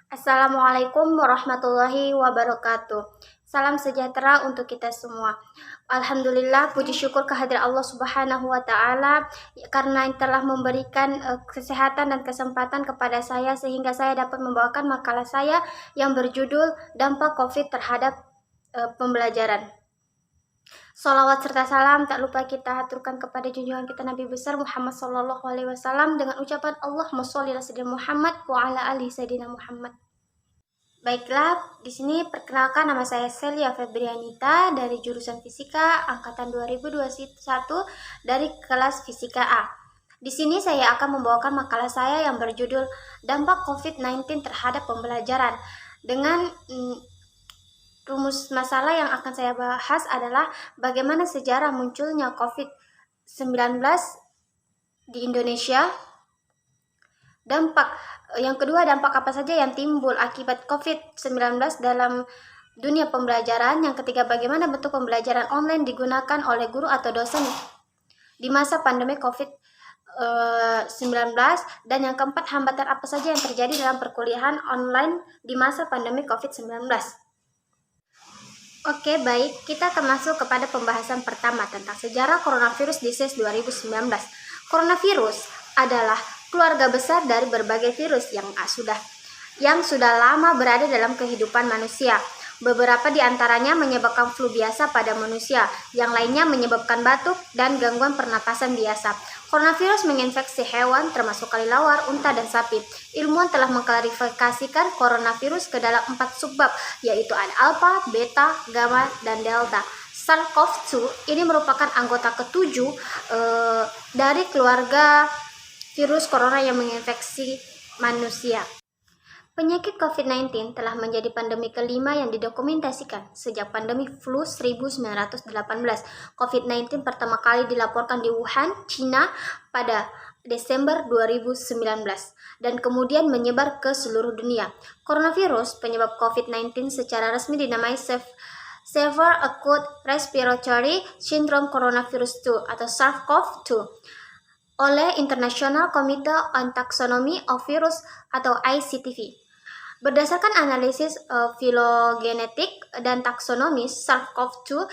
Assalamualaikum warahmatullahi wabarakatuh. Salam sejahtera untuk kita semua. Alhamdulillah, puji syukur kehadirat Allah Subhanahu wa taala karena telah memberikan kesehatan dan kesempatan kepada saya sehingga saya dapat membawakan makalah saya yang berjudul Dampak Covid terhadap pembelajaran. Salawat serta salam tak lupa kita haturkan kepada junjungan kita Nabi besar Muhammad sallallahu alaihi wasallam dengan ucapan Allahumma sholli ala sayyidina Muhammad wa ala alihi sayyidina Muhammad. Baiklah, di sini perkenalkan nama saya Celia Febrianita dari jurusan Fisika angkatan 2021 dari kelas Fisika A. Di sini saya akan membawakan makalah saya yang berjudul Dampak COVID-19 terhadap pembelajaran. Dengan rumus masalah yang akan saya bahas adalah bagaimana sejarah munculnya COVID-19 di Indonesia. Yang kedua, dampak apa saja yang timbul akibat COVID-19 dalam dunia pembelajaran. Yang ketiga, bagaimana bentuk pembelajaran online digunakan oleh guru atau dosen di masa pandemi COVID-19. Dan yang keempat, hambatan apa saja yang terjadi dalam perkuliahan online di masa pandemi COVID-19. Oke, baik, kita akan masuk kepada pembahasan pertama tentang sejarah coronavirus disease 2019. Coronavirus adalah keluarga besar dari berbagai virus yang sudah lama berada dalam kehidupan manusia. Beberapa di antaranya menyebabkan flu biasa pada manusia, yang lainnya menyebabkan batuk dan gangguan pernapasan biasa. Coronavirus menginfeksi hewan termasuk kelelawar, unta, dan sapi. Ilmuwan telah mengklarifikasikan coronavirus ke dalam 4 subbab, yaitu ada alpha, beta, gamma, dan delta. SARS-CoV-2 ini merupakan anggota ketujuh dari keluarga virus corona yang menginfeksi manusia. Penyakit COVID-19 telah menjadi pandemi kelima yang didokumentasikan sejak pandemi flu 1918. COVID-19 pertama kali dilaporkan di Wuhan, China pada Desember 2019 dan kemudian menyebar ke seluruh dunia. Coronavirus penyebab COVID-19 secara resmi dinamai Severe Acute Respiratory Syndrome Coronavirus 2 atau SARS-CoV-2 oleh International Committee on Taxonomy of Virus atau ICTV. Berdasarkan analisis filogenetik dan taksonomis, SARS-CoV-2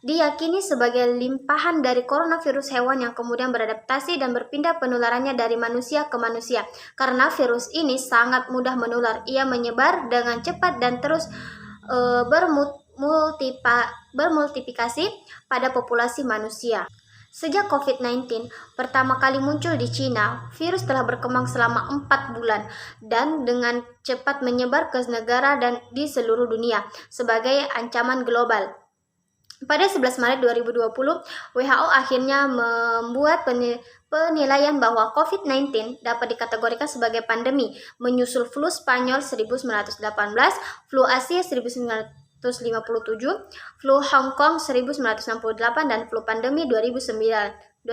diyakini sebagai limpahan dari coronavirus hewan yang kemudian beradaptasi dan berpindah penularannya dari manusia ke manusia. Karena virus ini sangat mudah menular, ia menyebar dengan cepat dan terus bermultiplikasi pada populasi manusia. Sejak COVID-19 pertama kali muncul di China, virus telah berkembang selama 4 bulan dan dengan cepat menyebar ke negara dan di seluruh dunia sebagai ancaman global. Pada 11 Maret 2020, WHO akhirnya membuat penilaian bahwa COVID-19 dapat dikategorikan sebagai pandemi, menyusul flu Spanyol 1918, flu Asia 1957, flu Hong Kong 1968, dan flu pandemi 2009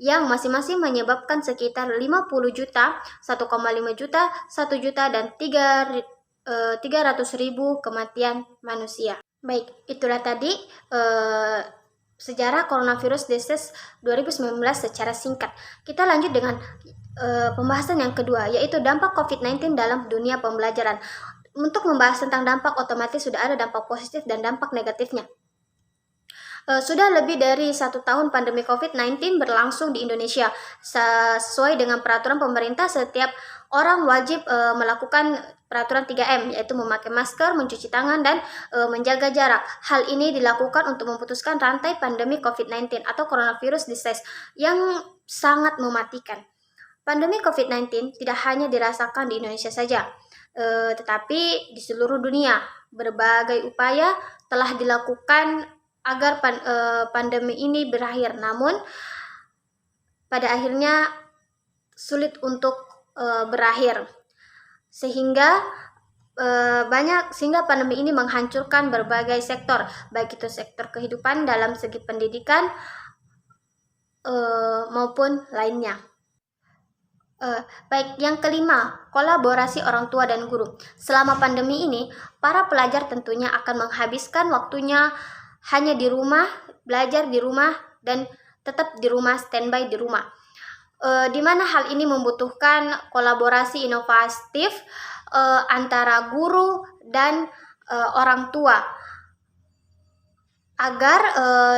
yang masing-masing menyebabkan sekitar 50 juta, 1,5 juta, 1 juta, dan 300.000 kematian manusia. Baik, itulah tadi sejarah coronavirus disease 2019 secara singkat. Kita lanjut dengan pembahasan yang kedua, yaitu dampak COVID-19 dalam dunia pembelajaran. Untuk membahas tentang dampak, otomatis sudah ada dampak positif dan dampak negatifnya. Sudah lebih dari 1 tahun pandemi COVID-19 berlangsung di Indonesia. Sesuai dengan peraturan pemerintah, setiap orang wajib melakukan peraturan 3M, yaitu memakai masker, mencuci tangan, dan menjaga jarak. Hal ini dilakukan untuk memutuskan rantai pandemi COVID-19 atau coronavirus disease yang sangat mematikan. Pandemi COVID-19 tidak hanya dirasakan di Indonesia saja, tetapi di seluruh dunia. Berbagai upaya telah dilakukan agar pandemi ini berakhir, namun pada akhirnya sulit untuk berakhir, sehingga pandemi ini menghancurkan berbagai sektor, baik itu sektor kehidupan dalam segi pendidikan maupun lainnya. Baik, yang kelima, kolaborasi orang tua dan guru. Selama pandemi ini, para pelajar tentunya akan menghabiskan waktunya hanya di rumah, belajar di rumah, dan tetap di rumah, standby di rumah. di mana hal ini membutuhkan kolaborasi inovatif antara guru dan orang tua agar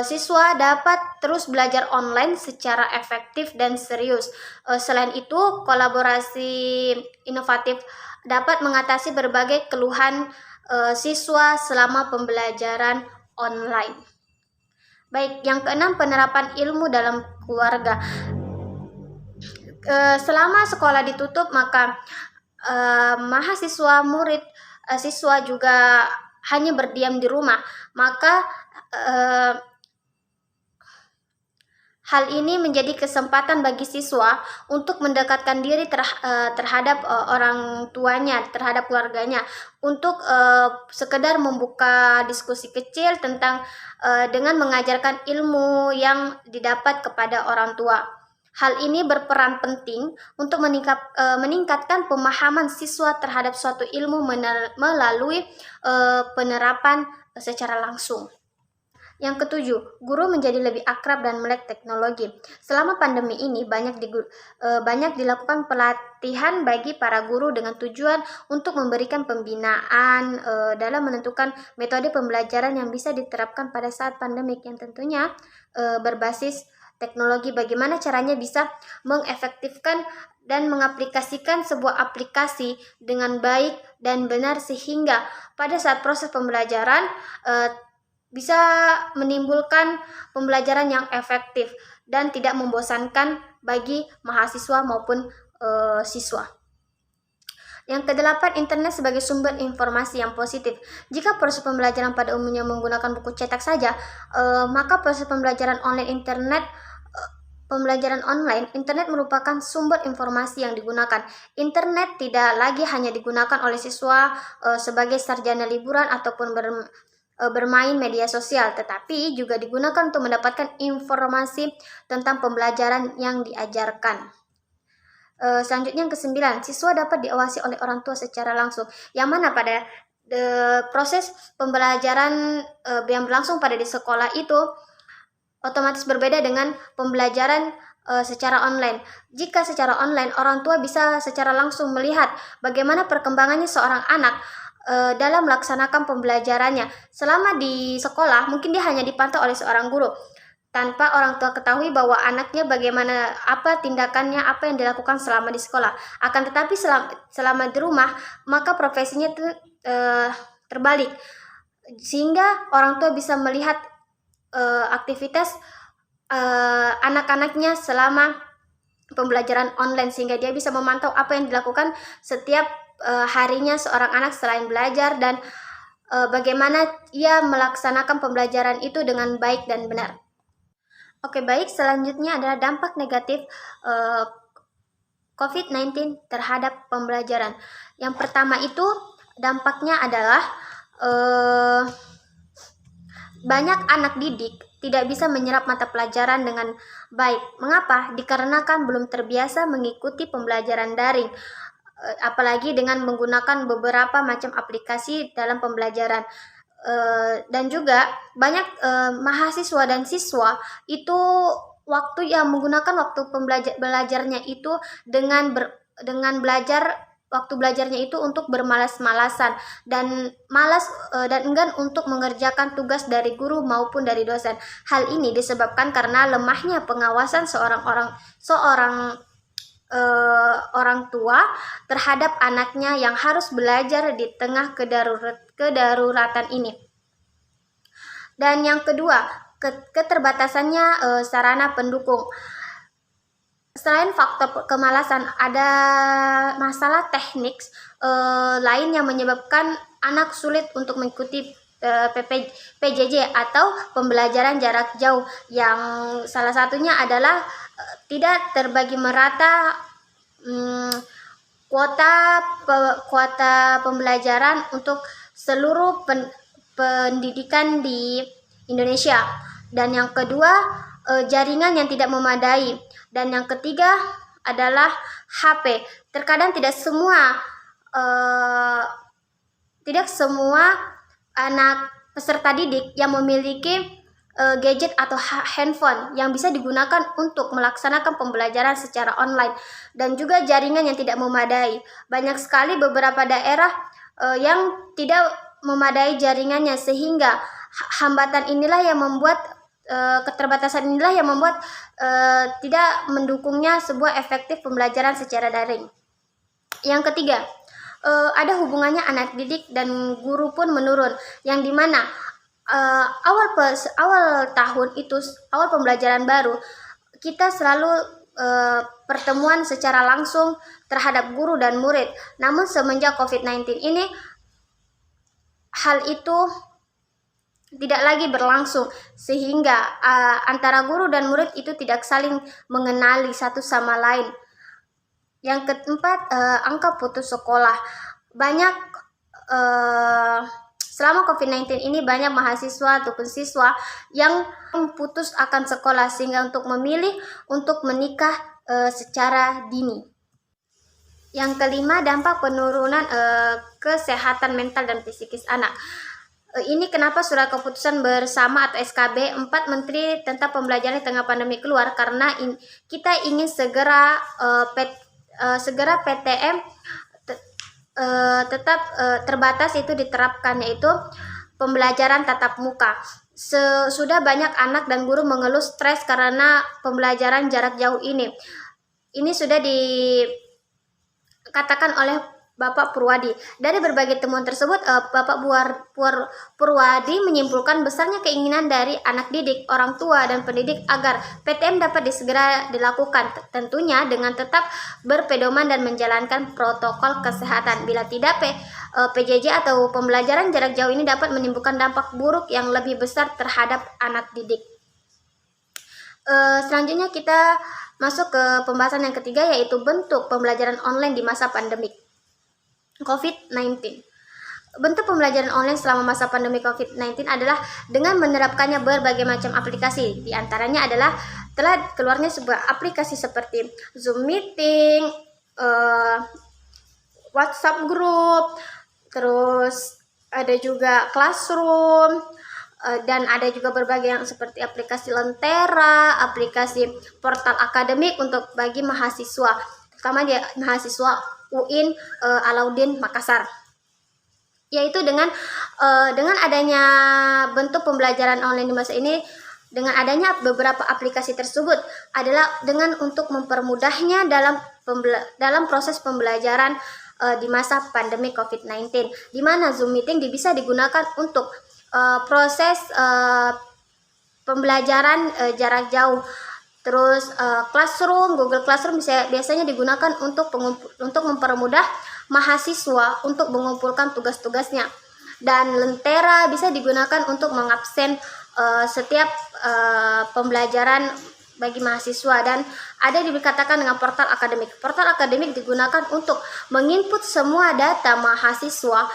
siswa dapat terus belajar online secara efektif dan serius. Selain itu, kolaborasi inovatif dapat mengatasi berbagai keluhan siswa selama pembelajaran online. Baik, yang keenam, penerapan ilmu dalam keluarga. Selama sekolah ditutup, maka mahasiswa, murid, siswa juga hanya berdiam di rumah. Maka hal ini menjadi kesempatan bagi siswa untuk mendekatkan diri terhadap orang tuanya, terhadap keluarganya, untuk sekedar membuka diskusi kecil tentang dengan mengajarkan ilmu yang didapat kepada orang tua. Hal ini berperan penting untuk meningkatkan pemahaman siswa terhadap suatu ilmu melalui penerapan secara langsung. Yang ketujuh, guru menjadi lebih akrab dan melek teknologi. Selama pandemi ini banyak dilakukan pelatihan bagi para guru dengan tujuan untuk memberikan pembinaan dalam menentukan metode pembelajaran yang bisa diterapkan pada saat pandemik, yang tentunya berbasis teknologi. Bagaimana caranya bisa mengefektifkan dan mengaplikasikan sebuah aplikasi dengan baik dan benar sehingga pada saat proses pembelajaran bisa menimbulkan pembelajaran yang efektif dan tidak membosankan bagi mahasiswa maupun siswa. Yang kedelapan, internet sebagai sumber informasi yang positif. Jika proses pembelajaran pada umumnya menggunakan buku cetak saja, maka proses pembelajaran online, internet merupakan sumber informasi yang digunakan. Internet tidak lagi hanya digunakan oleh siswa sebagai sarjana liburan ataupun bermain media sosial, tetapi juga digunakan untuk mendapatkan informasi tentang pembelajaran yang diajarkan. Selanjutnya yang ke-9, siswa dapat diawasi oleh orang tua secara langsung, yang mana pada proses pembelajaran yang berlangsung pada di sekolah itu otomatis berbeda dengan pembelajaran secara online. Jika secara online, orang tua bisa secara langsung melihat bagaimana perkembangannya seorang anak dalam melaksanakan pembelajarannya. Selama di sekolah, mungkin dia hanya dipantau oleh seorang guru, tanpa orang tua ketahui bahwa anaknya bagaimana, apa tindakannya, apa yang dilakukan selama di sekolah. Akan tetapi selama di rumah, maka profesinya itu terbalik, sehingga orang tua bisa melihat aktivitas anak-anaknya selama pembelajaran online, sehingga dia bisa memantau apa yang dilakukan setiap harinya seorang anak selain belajar, dan bagaimana ia melaksanakan pembelajaran itu dengan baik dan benar. Oke, baik, selanjutnya adalah dampak negatif COVID-19 terhadap pembelajaran. Yang pertama itu dampaknya adalah banyak anak didik tidak bisa menyerap mata pelajaran dengan baik. Mengapa? Dikarenakan belum terbiasa mengikuti pembelajaran daring, apalagi dengan menggunakan beberapa macam aplikasi dalam pembelajaran. Dan juga banyak mahasiswa dan siswa itu waktu yang menggunakan waktu belajarnya itu dengan waktu belajarnya itu untuk bermalas-malasan dan malas dan enggan untuk mengerjakan tugas dari guru maupun dari dosen. Hal ini disebabkan karena lemahnya pengawasan orang tua terhadap anaknya yang harus belajar di tengah kedaruratan ini. Dan yang kedua, keterbatasannya sarana pendukung. Selain faktor kemalasan, ada masalah teknik lain yang menyebabkan anak sulit untuk mengikuti PJJ atau pembelajaran jarak jauh, yang salah satunya adalah tidak terbagi merata kuota pembelajaran untuk seluruh pendidikan di Indonesia. Dan yang kedua, jaringan yang tidak memadai. Dan yang ketiga adalah HP. Terkadang tidak semua anak peserta didik yang memiliki gadget atau handphone yang bisa digunakan untuk melaksanakan pembelajaran secara online, dan juga jaringan yang tidak memadai. Banyak sekali beberapa daerah yang tidak memadai jaringannya, sehingga hambatan inilah yang membuat keterbatasan inilah yang membuat tidak mendukungnya sebuah efektif pembelajaran secara daring. Yang ketiga, ada hubungannya anak didik dan guru pun menurun, yang dimana awal tahun itu, awal pembelajaran baru, kita selalu pertemuan secara langsung terhadap guru dan murid. Namun semenjak COVID-19 ini, hal itu tidak lagi berlangsung, sehingga antara guru dan murid itu tidak saling mengenali satu sama lain. Yang keempat, angka putus sekolah. Banyak selama COVID-19 ini banyak mahasiswa ataupun siswa yang putus akan sekolah, sehingga untuk memilih untuk menikah secara dini. Yang kelima, dampak penurunan kesehatan mental dan psikis anak. Ini kenapa surat keputusan bersama atau SKB 4 Menteri tentang pembelajaran di tengah pandemi keluar, karena kita ingin segera PTM tetap terbatas itu diterapkan, yaitu pembelajaran tatap muka. Sudah banyak anak dan guru mengeluh stres karena pembelajaran jarak jauh ini. Ini sudah dikatakan oleh Bapak Purwadi. Dari berbagai temuan tersebut, Bapak Purwadi menyimpulkan besarnya keinginan dari anak didik, orang tua, dan pendidik agar PTM dapat segera dilakukan, tentunya dengan tetap berpedoman dan menjalankan protokol kesehatan. Bila tidak, PJJ atau pembelajaran jarak jauh ini dapat menimbulkan dampak buruk yang lebih besar terhadap anak didik. Selanjutnya kita masuk ke pembahasan yang ketiga, yaitu bentuk pembelajaran online di masa pandemik COVID-19. Bentuk pembelajaran online selama masa pandemi COVID-19 adalah dengan menerapkannya berbagai macam aplikasi. Di antaranya adalah telah keluarnya sebuah aplikasi seperti Zoom Meeting, WhatsApp Group, terus ada juga Classroom, dan ada juga berbagai yang seperti aplikasi Lentera, aplikasi portal akademik untuk bagi mahasiswa, terutama dia mahasiswa UIN Alauddin Makassar. Yaitu dengan adanya bentuk pembelajaran online di masa ini, dengan adanya beberapa aplikasi tersebut adalah dengan untuk mempermudahnya dalam proses pembelajaran di masa pandemi COVID-19, di mana Zoom Meeting bisa digunakan untuk proses pembelajaran jarak jauh. Terus Classroom, Google Classroom biasanya digunakan untuk mempermudah mahasiswa untuk mengumpulkan tugas-tugasnya. Dan Lentera bisa digunakan untuk mengabsen setiap pembelajaran bagi mahasiswa, dan ada dikatakan dengan portal akademik. Portal akademik digunakan untuk menginput semua data mahasiswa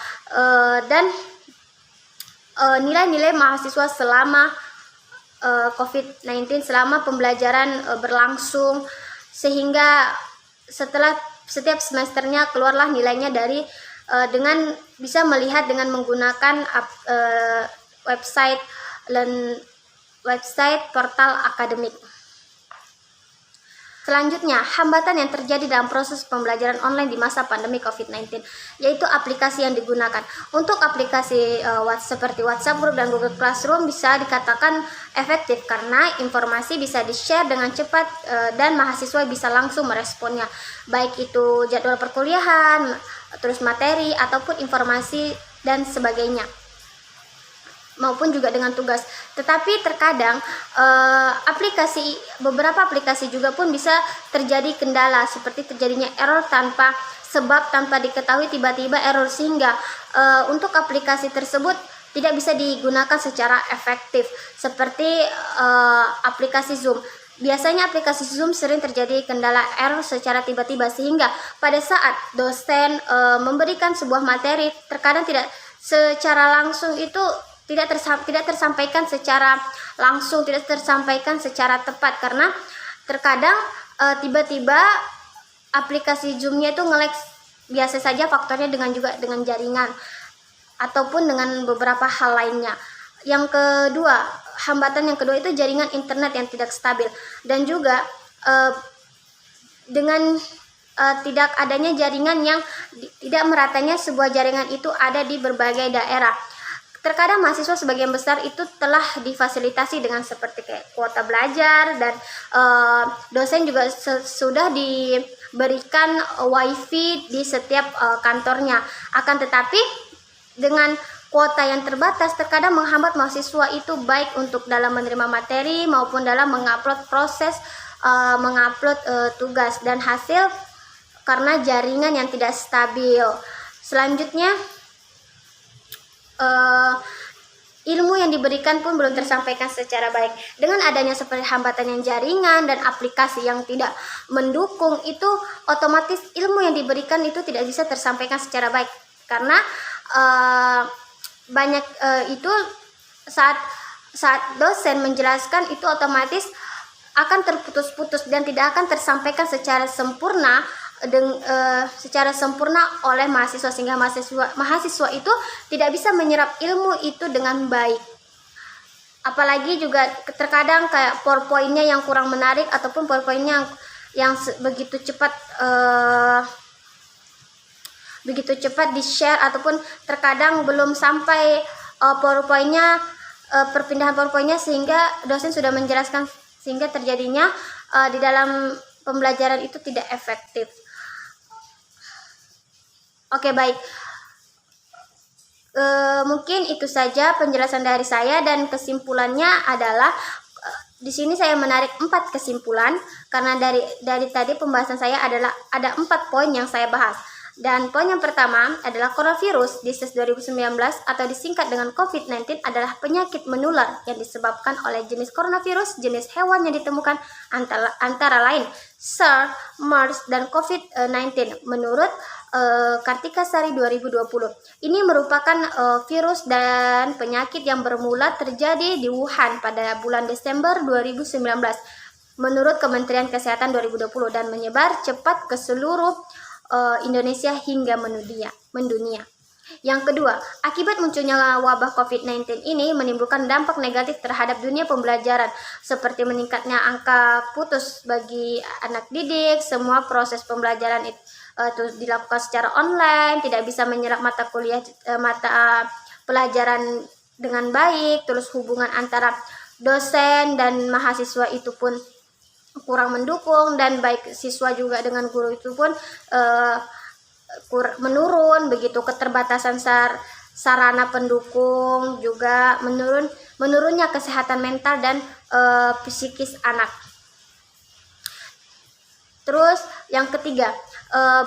dan nilai-nilai mahasiswa selama COVID-19, selama pembelajaran berlangsung, sehingga setelah setiap semesternya keluarlah nilainya dari dengan bisa melihat dengan menggunakan website portal akademik. Selanjutnya, hambatan yang terjadi dalam proses pembelajaran online di masa pandemi COVID-19, yaitu aplikasi yang digunakan. Untuk aplikasi seperti WhatsApp Group dan Google Classroom bisa dikatakan efektif karena informasi bisa di-share dengan cepat dan mahasiswa bisa langsung meresponnya, baik itu jadwal perkuliahan, terus materi, ataupun informasi dan sebagainya, maupun juga dengan tugas. Tetapi terkadang beberapa aplikasi juga pun bisa terjadi kendala, seperti terjadinya error tanpa sebab, tanpa diketahui tiba-tiba error, sehingga untuk aplikasi tersebut tidak bisa digunakan secara efektif, seperti aplikasi Zoom. Biasanya aplikasi Zoom sering terjadi kendala error secara tiba-tiba, sehingga pada saat dosen memberikan sebuah materi, terkadang tidak secara langsung itu tidak tersampaikan secara langsung, tidak tersampaikan secara tepat, karena terkadang tiba-tiba aplikasi Zoom-nya itu nge-lag. Biasa saja faktornya dengan jaringan ataupun dengan beberapa hal lainnya. Yang kedua, hambatan yang kedua itu jaringan internet yang tidak stabil, dan juga dengan tidak adanya jaringan yang tidak meratanya sebuah jaringan itu ada di berbagai daerah. Terkadang mahasiswa sebagian besar itu telah difasilitasi dengan seperti kayak kuota belajar, dan dosen juga sudah diberikan wifi di setiap kantornya. Akan tetapi dengan kuota yang terbatas terkadang menghambat mahasiswa itu baik untuk dalam menerima materi maupun dalam mengupload tugas dan hasil karena jaringan yang tidak stabil. Selanjutnya ilmu yang diberikan pun belum tersampaikan secara baik. Dengan adanya seperti hambatan yang jaringan dan aplikasi yang tidak mendukung, itu otomatis ilmu yang diberikan itu tidak bisa tersampaikan secara baik, karena banyak itu saat dosen menjelaskan itu otomatis akan terputus-putus dan tidak akan tersampaikan secara sempurna oleh mahasiswa, sehingga mahasiswa itu tidak bisa menyerap ilmu itu dengan baik. Apalagi juga terkadang kayak PowerPoint-nya yang kurang menarik, ataupun PowerPoint-nya yang begitu cepat di-share, ataupun terkadang belum sampai PowerPoint-nya, perpindahan PowerPoint-nya, sehingga dosen sudah menjelaskan, sehingga terjadinya di dalam pembelajaran itu tidak efektif. Oke, baik. Mungkin itu saja penjelasan dari saya, dan kesimpulannya adalah di sini saya menarik 4 kesimpulan, karena dari tadi pembahasan saya adalah ada 4 poin yang saya bahas. Dan poin yang pertama adalah coronavirus disease 2019 atau disingkat dengan COVID-19 adalah penyakit menular yang disebabkan oleh jenis coronavirus jenis hewan yang ditemukan antara lain SARS, MERS, dan COVID-19 menurut Kartika Sari 2020. Ini merupakan virus dan penyakit yang bermula terjadi di Wuhan pada bulan Desember 2019 menurut Kementerian Kesehatan 2020, dan menyebar cepat ke seluruh Indonesia hingga mendunia. Yang kedua, akibat munculnya wabah COVID-19 ini menimbulkan dampak negatif terhadap dunia pembelajaran, seperti meningkatnya angka putus bagi anak didik. Semua proses pembelajaran itu dilakukan secara online, tidak bisa menyerap mata pelajaran dengan baik, terus hubungan antara dosen dan mahasiswa itu pun kurang mendukung, dan baik siswa juga dengan guru itu pun menurun. Begitu keterbatasan sarana pendukung, juga menurunnya kesehatan mental dan psikis anak. Terus yang ketiga,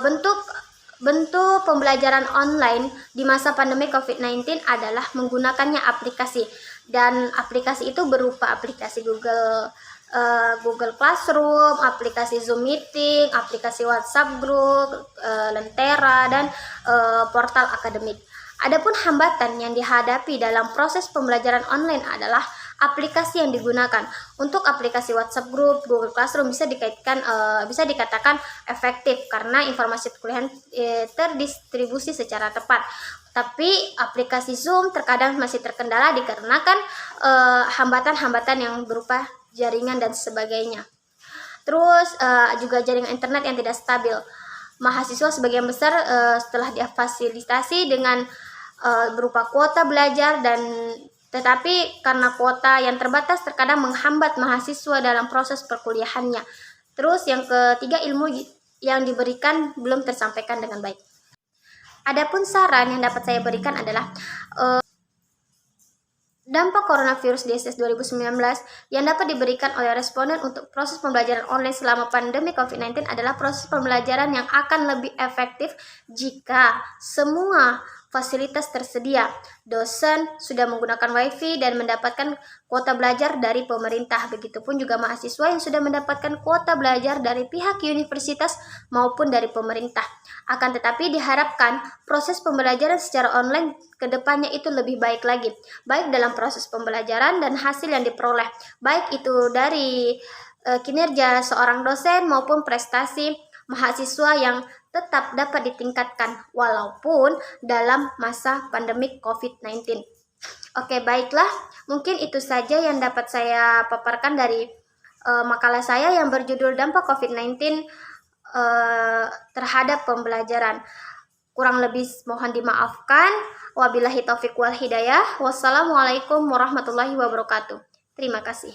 bentuk pembelajaran online di masa pandemi COVID-19 adalah menggunakannya aplikasi, dan aplikasi itu berupa aplikasi Google Classroom, aplikasi Zoom Meeting, aplikasi WhatsApp Group, Lentera, dan portal akademik. Adapun hambatan yang dihadapi dalam proses pembelajaran online adalah aplikasi yang digunakan. Untuk aplikasi WhatsApp Group, Google Classroom bisa dikatakan efektif karena informasi perkuliahan terdistribusi secara tepat. Tapi aplikasi Zoom terkadang masih terkendala dikarenakan hambatan-hambatan yang berupa jaringan dan sebagainya. Terus juga jaringan internet yang tidak stabil. Mahasiswa sebagian besar setelah difasilitasi dengan berupa kuota belajar, tetapi karena kuota yang terbatas terkadang menghambat mahasiswa dalam proses perkuliahannya. Terus yang ketiga, ilmu yang diberikan belum tersampaikan dengan baik. Adapun saran yang dapat saya berikan adalah dampak coronavirus disease 2019 yang dapat diberikan oleh responden untuk proses pembelajaran online selama pandemi COVID-19 adalah proses pembelajaran yang akan lebih efektif jika semua fasilitas tersedia. Dosen sudah menggunakan wifi dan mendapatkan kuota belajar dari pemerintah. Begitupun juga mahasiswa yang sudah mendapatkan kuota belajar dari pihak universitas maupun dari pemerintah. Akan tetapi diharapkan proses pembelajaran secara online ke depannya itu lebih baik lagi, baik dalam proses pembelajaran dan hasil yang diperoleh, baik itu dari kinerja seorang dosen maupun prestasi mahasiswa yang tetap dapat ditingkatkan walaupun dalam masa pandemik COVID-19. Oke, baiklah. Mungkin itu saja yang dapat saya paparkan dari makalah saya yang berjudul Dampak COVID-19 terhadap pembelajaran. Kurang lebih mohon dimaafkan. Wabillahi taufik wal hidayah. Wassalamualaikum warahmatullahi wabarakatuh. Terima kasih.